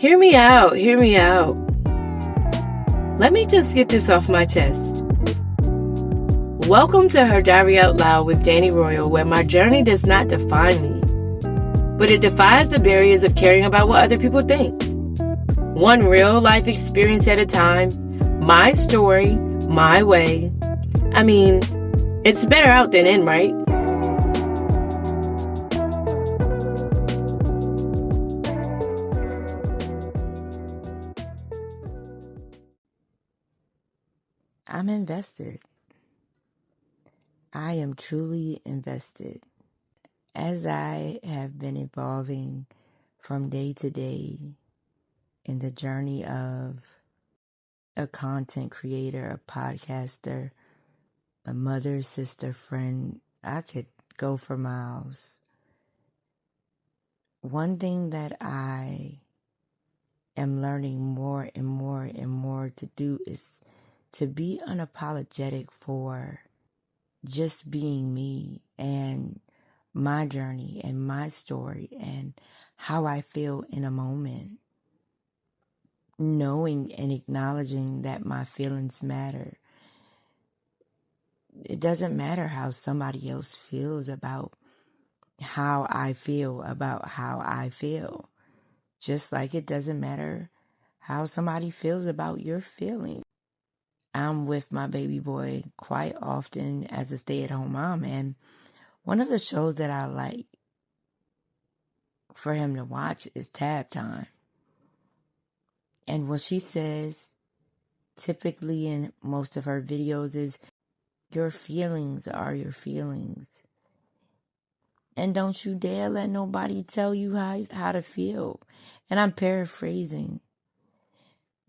Hear me out, hear me out. Let me just get this off my chest. Welcome to Her Diary Out Loud with Danny Royal, where my journey does not define me, but it defies the barriers of caring about what other people think. One real life experience at a time, my story, my way. I mean, it's better out than in, right? I'm invested. I am truly invested. As I have been evolving from day to day in the journey of a content creator, a podcaster, a mother, sister, friend, I could go for miles. One thing that I am learning more and more and more to do is to be unapologetic for just being me and my journey and my story and how I feel in a moment. Knowing and acknowledging that my feelings matter. It doesn't matter how somebody else feels about how I feel about how I feel. Just like it doesn't matter how somebody feels about your feelings. I'm with my baby boy quite often as a stay-at-home mom, and one of the shows that I like for him to watch is Tab Time. And what she says typically in most of her videos is, your feelings are your feelings. And don't you dare let nobody tell you how to feel. And I'm paraphrasing.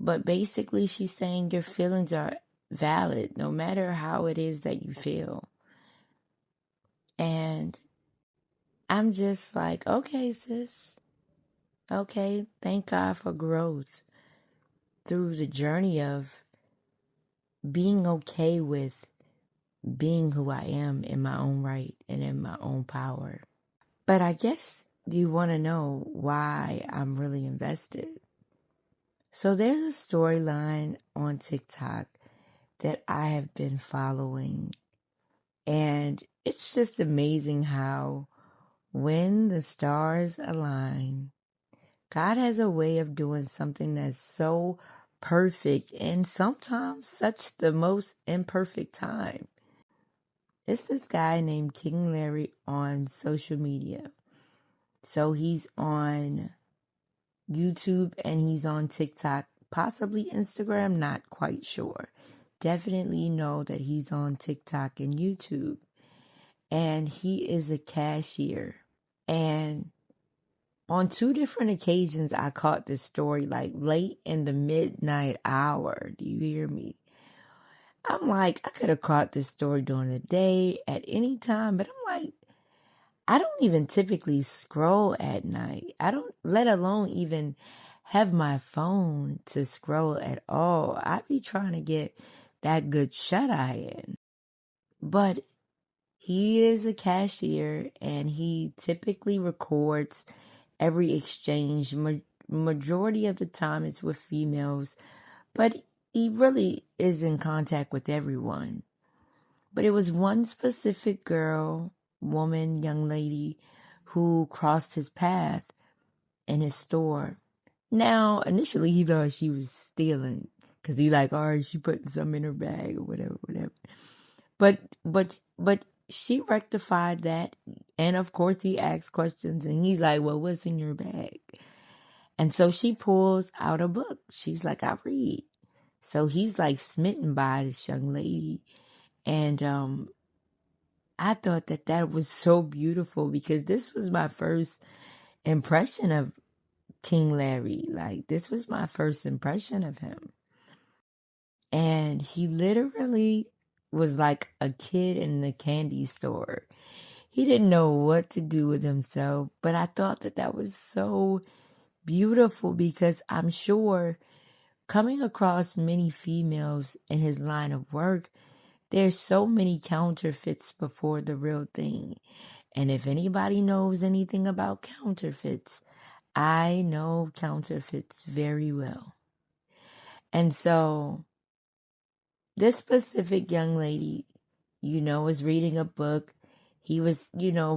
But basically she's saying your feelings are valid no matter how it is that you feel. And I'm just like, okay, sis. Okay, thank God for growth through the journey of being okay with being who I am in my own right and in my own power. But I guess you want to know why I'm really invested. So there's a storyline on TikTok that I have been following. And it's just amazing how when the stars align, God has a way of doing something that's so perfect and sometimes such the most imperfect time. It's this guy named King Larry on social media. So he's on YouTube and he's on TikTok, possibly Instagram, not quite sure. Definitely know that he's on TikTok and YouTube. And he is a cashier. And on 2 different occasions, I caught this story like late in the midnight hour. Do you hear me? I'm like, I could have caught this story during the day at any time, but I'm like, I don't even typically scroll at night. I don't, let alone even have my phone to scroll at all. I be trying to get that good shut-eye in. But he is a cashier and he typically records every exchange. Majority of the time it's with females, but he really is in contact with everyone. But it was one specific girl, woman, young lady who crossed his path in his store. Now, initially he thought she was stealing because he like, all right, she putting something in her bag or whatever. But she rectified that. And of course he asked questions and he's like, well, what's in your bag? And so she pulls out a book. She's like, I read. So he's like smitten by this young lady. And I thought that was so beautiful because this was my first impression of King Larry. Like, this was my first impression of him. And he literally was like a kid in the candy store. He didn't know what to do with himself, but I thought that was so beautiful because I'm sure coming across many females in his line of work, there's so many counterfeits before the real thing. And if anybody knows anything about counterfeits, I know counterfeits very well. And so this specific young lady, was reading a book. He was,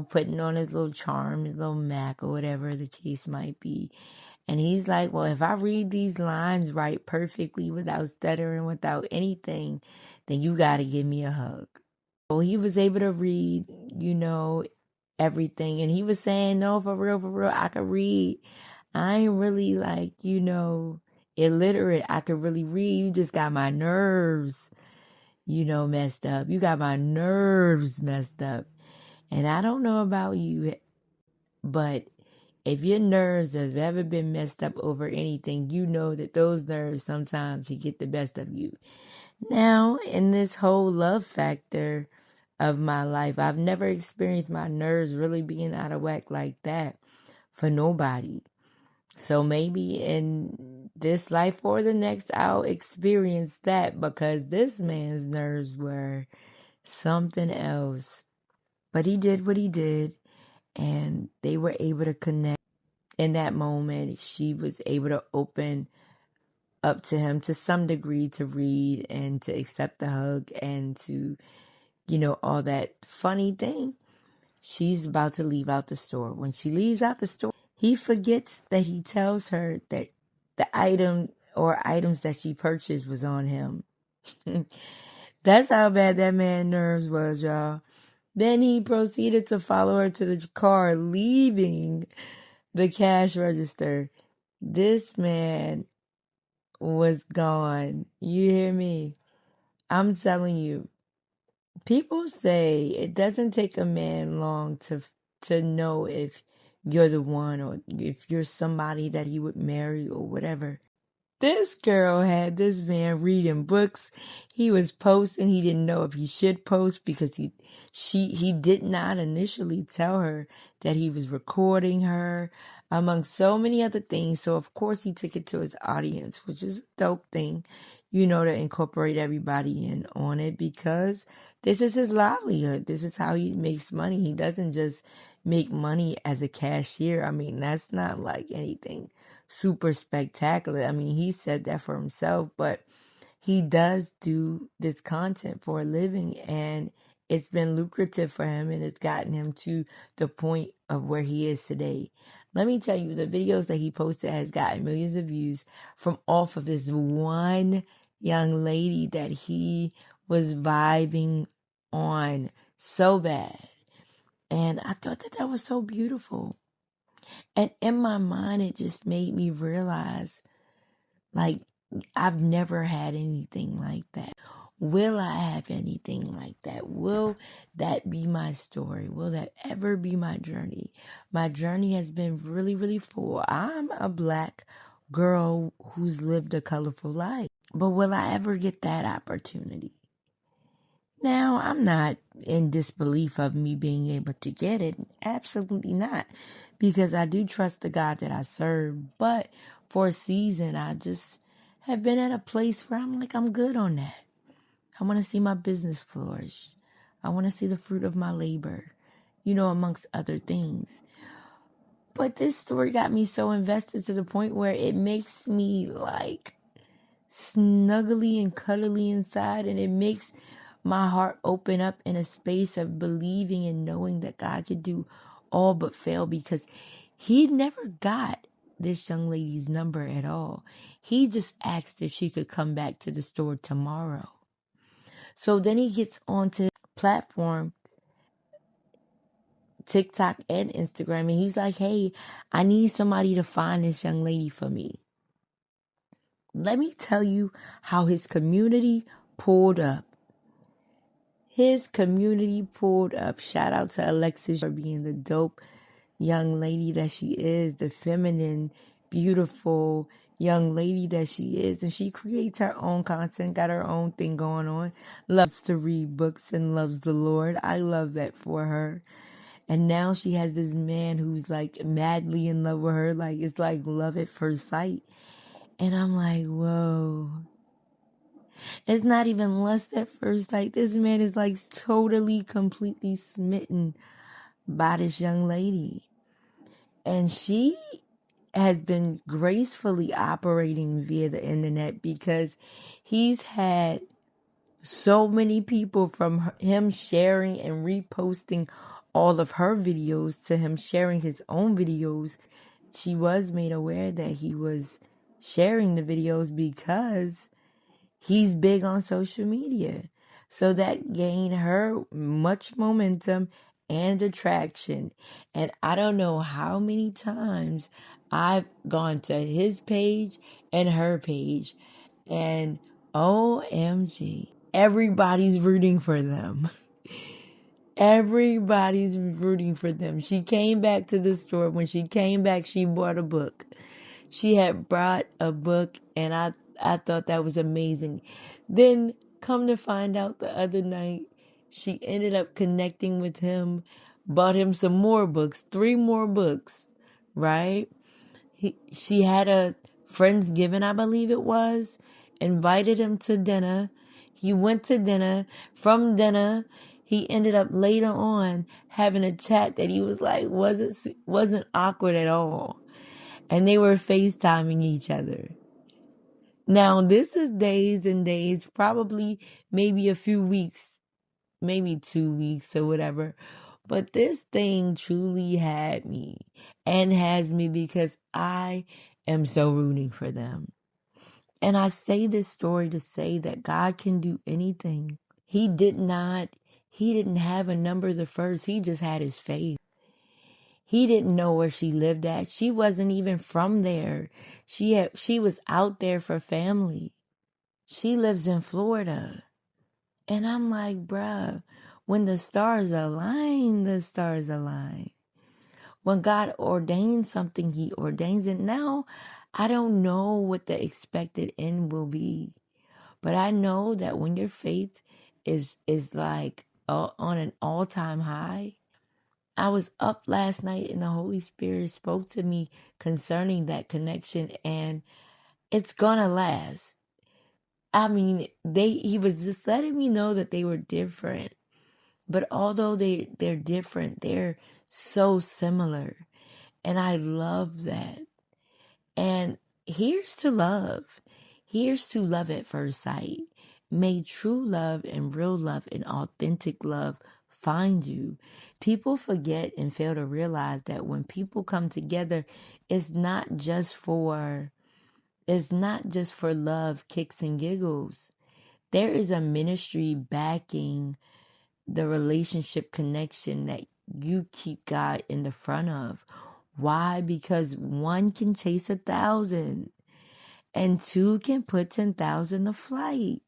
putting on his little charm, his little Mac or whatever the case might be. And he's like, well, if I read these lines right perfectly without stuttering, without anything, then you got to give me a hug. So he was able to read, everything. And he was saying, no, for real, I could read. I ain't really like, illiterate. I could really read. You just got my nerves, messed up. You got my nerves messed up. And I don't know about you, but if your nerves have ever been messed up over anything, you know that those nerves sometimes can get the best of you. Now, in this whole love factor of my life, I've never experienced my nerves really being out of whack like that for nobody. So maybe in this life or the next, I'll experience that, because this man's nerves were something else. But he did what he did, and they were able to connect. In that moment, she was able to open up to him to some degree, to read and to accept the hug and to, all that funny thing. She's about to leave out the store. When she leaves out the store, he forgets that he tells her that the item or items that she purchased was on him. That's how bad that man's nerves was, y'all. Then he proceeded to follow her to the car, leaving the cash register. This man was gone. You hear me? I'm telling you. People say it doesn't take a man long to know if you're the one, or if you're somebody that he would marry or whatever. This girl had this man reading books. He was posting. He didn't know if he should post, because he did not initially tell her that he was recording her, among so many other things. So of course he took it to his audience, which is a dope thing, to incorporate everybody in on it, because this is his livelihood. This is how he makes money. He doesn't just make money as a cashier. I mean, that's not like anything super spectacular. I mean, he said that for himself, but he does do this content for a living, and it's been lucrative for him, and it's gotten him to the point of where he is today. Let me tell you, the videos that he posted has gotten millions of views from off of this one young lady that he was vibing on so bad. And I thought that was so beautiful. And in my mind, it just made me realize, like, I've never had anything like that. Will I have anything like that? Will that be my story? Will that ever be my journey? My journey has been really, really full. I'm a Black girl who's lived a colorful life. But will I ever get that opportunity? Now, I'm not in disbelief of me being able to get it. Absolutely not. Because I do trust the God that I serve. But for a season, I just have been at a place where I'm like, I'm good on that. I want to see my business flourish. I want to see the fruit of my labor, amongst other things. But this story got me so invested to the point where it makes me like snuggly and cuddly inside, and it makes my heart open up in a space of believing and knowing that God could do all but fail, because he never got this young lady's number at all. He just asked if she could come back to the store tomorrow. So then he gets onto platform, TikTok and Instagram, and he's like, hey, I need somebody to find this young lady for me. Let me tell you how his community pulled up. His community pulled up. Shout out to Alexis for being the dope young lady that she is, the feminine, beautiful young lady that she is. And she creates her own content, got her own thing going on, loves to read books and loves the Lord. I love that for her. And now she has this man who's like madly in love with her. Like, it's like love at first sight. And I'm like, whoa. It's not even lust at first sight. This man is like totally, completely smitten by this young lady. And she has been gracefully operating via the internet because he's had so many people, from him sharing and reposting all of her videos to him sharing his own videos. She was made aware that he was sharing the videos because he's big on social media. So that gained her much momentum and attraction. And I don't know how many times I've gone to his page and her page, and OMG, everybody's rooting for them. Everybody's rooting for them. She came back to the store. When she came back, she bought a book. She had brought a book, and I thought that was amazing. Then, come to find out, the other night, she ended up connecting with him, bought him some more books, 3 more books, right? She had a Friendsgiving, I believe it was, invited him to dinner. He went to dinner. From dinner, he ended up later on having a chat that he was like wasn't awkward at all. And they were FaceTiming each other. Now, this is days and days, probably maybe a few weeks, maybe 2 weeks or whatever. But this thing truly had me and has me because I am so rooting for them. And I say this story to say that God can do anything. He didn't have a number the first. He just had his faith. He didn't know where she lived at. She wasn't even from there. She was out there for family. She lives in Florida. And I'm like, bruh, when the stars align, the stars align. When God ordains something, he ordains it. Now, I don't know what the expected end will be. But I know that when your faith is like on an all-time high. I was up last night and the Holy Spirit spoke to me concerning that connection, and it's gonna last. I mean, he was just letting me know that they were different. But although they're different, they're so similar. And I love that. And here's to love. Here's to love at first sight. May true love and real love and authentic love find you. People forget and fail to realize that when people come together, it's not just for love, kicks and giggles. There is a ministry backing the relationship connection that you keep God in the front of. Why? Because 1 can chase 1,000 and 2 can put 10,000 to flight.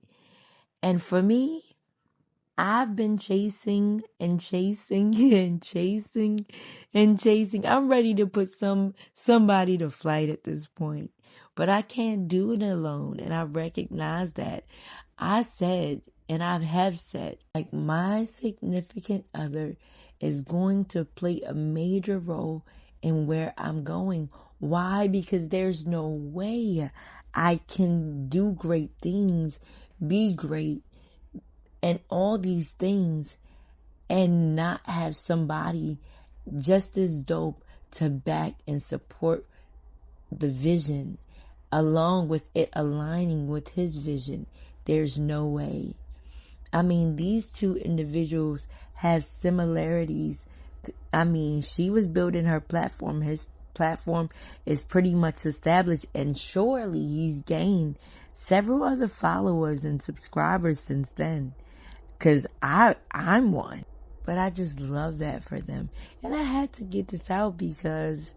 And for me, I've been chasing and chasing and chasing and chasing. I'm ready to put somebody to flight at this point. But I can't do it alone. And I recognize that. I said, and I have said, like, my significant other is going to play a major role in where I'm going. Why? Because there's no way I can do great things, be great, and all these things and not have somebody just as dope to back and support the vision along with it aligning with his vision. There's no way. I mean, these 2 individuals have similarities. I mean, she was building her platform. His platform is pretty much established, and surely he's gained several other followers and subscribers since then. Because I'm one. But I just love that for them. And I had to get this out because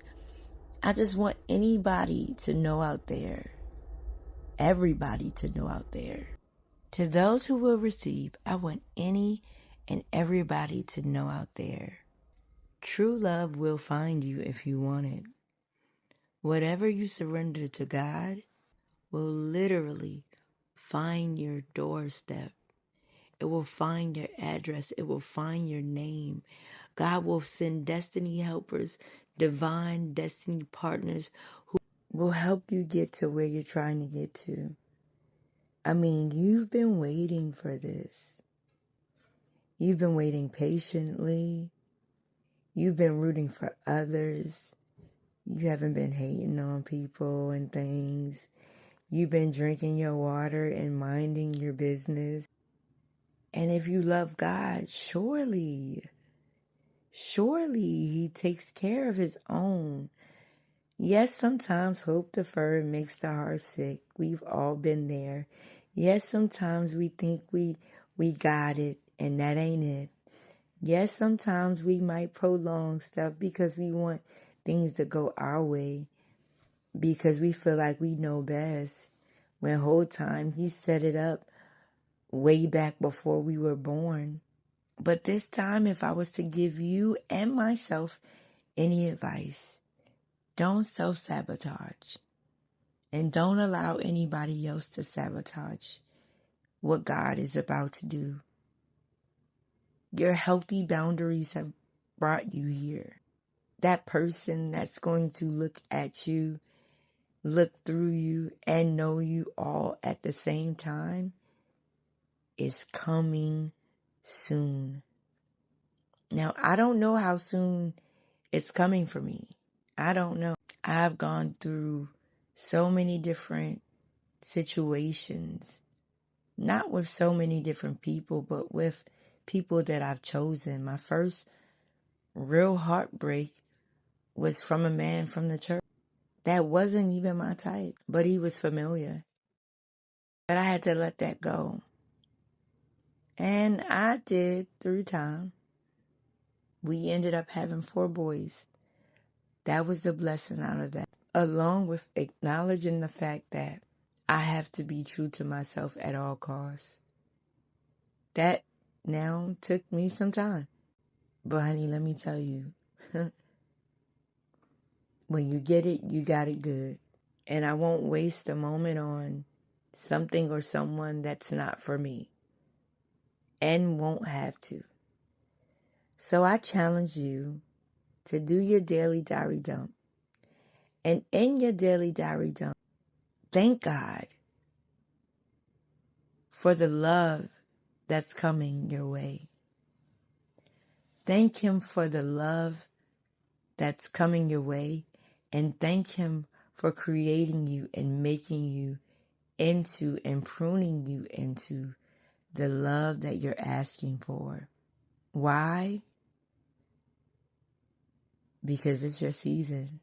I just want anybody to know out there. Everybody to know out there. To those who will receive, I want any and everybody to know out there. True love will find you if you want it. Whatever you surrender to God will literally find your doorstep. It will find your address. It will find your name. God will send destiny helpers, divine destiny partners who will help you get to where you're trying to get to. I mean, you've been waiting for this. You've been waiting patiently. You've been rooting for others. You haven't been hating on people and things. You've been drinking your water and minding your business. And if you love God, surely He takes care of his own. Yes, sometimes hope deferred makes the heart sick. We've all been there. Yes, sometimes we think we got it and that ain't it. Yes, sometimes we might prolong stuff because we want things to go our way because we feel like we know best. When whole time he set it up way back before we were born. But this time, if I was to give you and myself any advice, don't self-sabotage. And don't allow anybody else to sabotage what God is about to do. Your healthy boundaries have brought you here. That person that's going to look at you, look through you, and know you all at the same time is coming soon. Now, I don't know how soon it's coming for me. I don't know. I've gone through so many different situations, not with so many different people, but with people that I've chosen. My first real heartbreak was from a man from the church. That wasn't even my type, but he was familiar. But I had to let that go. And I did through time. We ended up having 4 boys. That was the blessing out of that. Along with acknowledging the fact that I have to be true to myself at all costs. That now took me some time. But honey, let me tell you, when you get it, you got it good. And I won't waste a moment on something or someone that's not for me. And won't have to. So I challenge you to do your daily diary dump. And in your daily diary dump, thank God for the love that's coming your way. Thank Him for the love that's coming your way. And thank Him for creating you and making you into and pruning you into the love that you're asking for. Why? Because it's your season.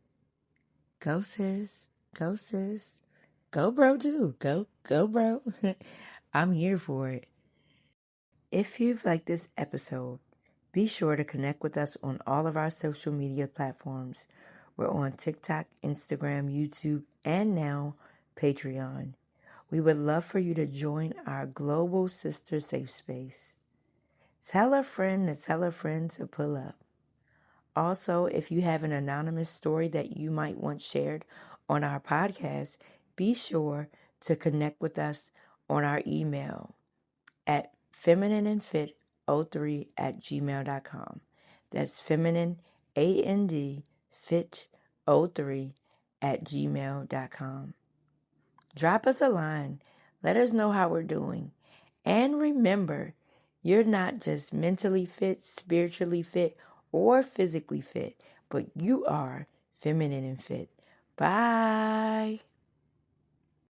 Go sis. Go sis. Go bro too. Go bro. I'm here for it. If you've liked this episode, be sure to connect with us on all of our social media platforms. We're on TikTok, Instagram, YouTube, and now Patreon. We would love for you to join our global sister safe space. Tell a friend to tell a friend to pull up. Also, if you have an anonymous story that you might want shared on our podcast, be sure to connect with us on our email at feminineandfit03@gmail.com. That's feminine, A-N-D, fit03@gmail.com. Drop us a line. Let us know how we're doing. And remember, you're not just mentally fit, spiritually fit, or physically fit, but you are feminine and fit. Bye.